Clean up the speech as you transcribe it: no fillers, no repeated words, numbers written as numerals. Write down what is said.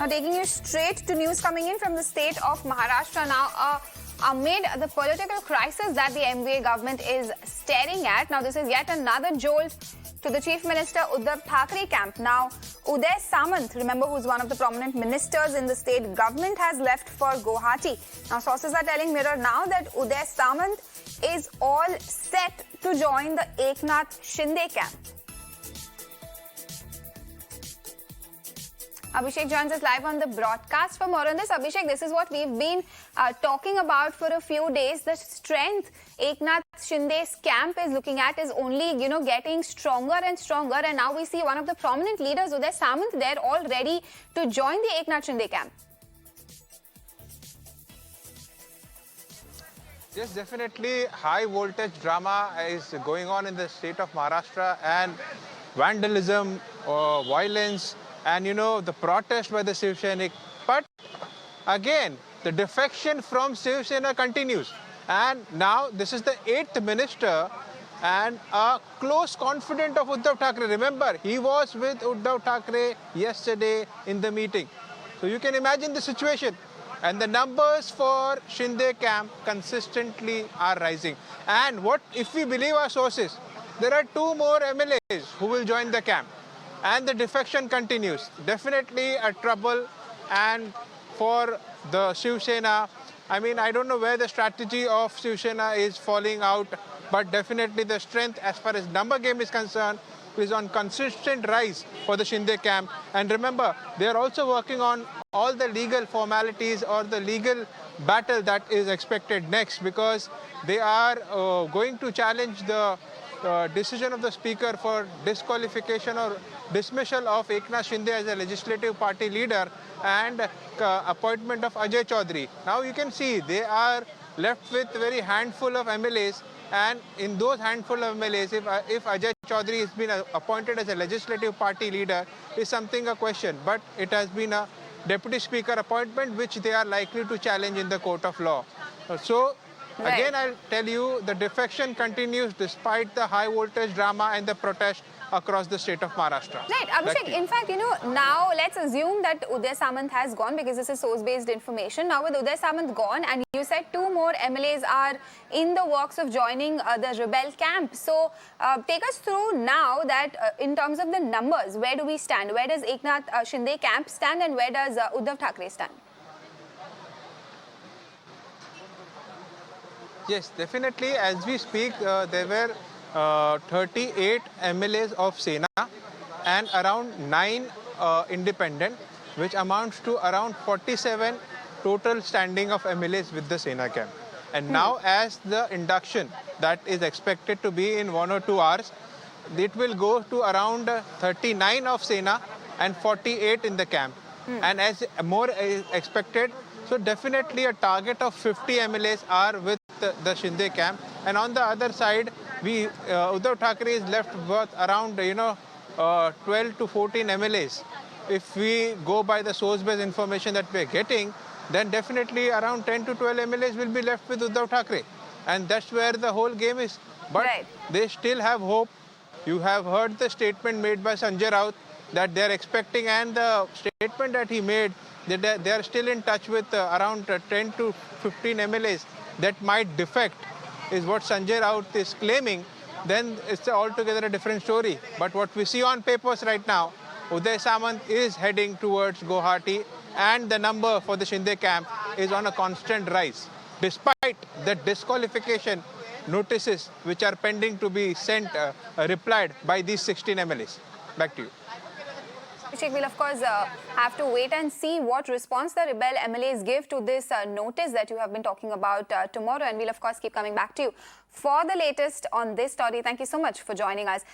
Now taking you straight to news coming in from the state of Maharashtra now. Amid the political crisis that the MVA government is staring at, now this is yet another jolt to the Chief Minister Uddhav Thackeray camp. Now, Uday Samant, remember, who's one of the prominent ministers in the state government, has left for Guwahati. Now, sources are telling Mirror now that Uday Samant is all set to join the Eknath Shinde camp. Abhishek joins us live on the broadcast. For more on this, Abhishek, this is what we've been talking about for a few days. The strength Eknath Shinde's camp is looking at is only, getting stronger and stronger. And now we see one of the prominent leaders, Uday Samant, there all ready to join the Eknath Shinde camp. Yes, definitely high voltage drama is going on in the state of Maharashtra, and vandalism, violence, and the protest by the Shiv Sena. But again, the defection from Shiv Sena continues. And now this is the 8th minister and a close confidant of Uddhav Thackeray. Remember, he was with Uddhav Thackeray yesterday in the meeting. So you can imagine the situation. And the numbers for Shinde camp consistently are rising. And what if we believe our sources? There are 2 more MLAs who will join the camp. And the defection continues. Definitely a trouble. And for the Shiv Sena, I mean, I don't know where the strategy of Shiv Sena is falling out, but definitely the strength as far as number game is concerned is on consistent rise for the Shinde camp. And remember, they are also working on all the legal formalities or the legal battle that is expected next, because they are going to challenge the decision of the speaker for disqualification or dismissal of Eknath Shinde as a legislative party leader and appointment of Ajay Chaudhary. Now you can see they are left with a very handful of MLAs, and in those handful of MLAs, if Ajay Chaudhary has been appointed as a legislative party leader, is something a question. But it has been a deputy speaker appointment which they are likely to challenge in the court of law. So again, I'll tell you, the defection continues despite the high voltage drama and the protest across the state of Maharashtra. Right, Abhishek, in fact, now let's assume that Uday Samant has gone, because this is source-based information. Now with Uday Samant gone, and you said 2 more MLAs are in the works of joining the rebel camp. So take us through now that in terms of the numbers, where do we stand? Where does Eknath Shinde camp stand, and where does Uddhav Thackeray stand? Yes, definitely. As we speak, there were 38 MLAs of Sena and around 9 independent, which amounts to around 47 total standing of MLAs with the Sena camp. And now, as the induction that is expected to be in 1 or 2 hours, it will go to around 39 of Sena and 48 in the camp. And as more is expected, so definitely a target of 50 MLAs are with the Shinde camp. And on the other side, Uddhav Thackeray is left with around 12 to 14 MLAs. If we go by the source-based information that we are getting, then definitely around 10 to 12 MLAs will be left with Uddhav Thackeray. And that's where the whole game is. But they still have hope. You have heard the statement made by Sanjay Raut that they are expecting, and the statement that he made, that they are still in touch with around 10 to 15 MLAs that might defect, is what Sanjay Raut is claiming. Then it's altogether a different story. But what we see on papers right now, Uday Samant is heading towards Guwahati, and the number for the Shinde camp is on a constant rise, despite the disqualification notices which are pending to be sent, replied by these 16 MLAs. Back to you. Abhishek, we'll of course have to wait and see what response the rebel MLAs give to this notice that you have been talking about tomorrow, and we'll of course keep coming back to you for the latest on this story. Thank you so much for joining us.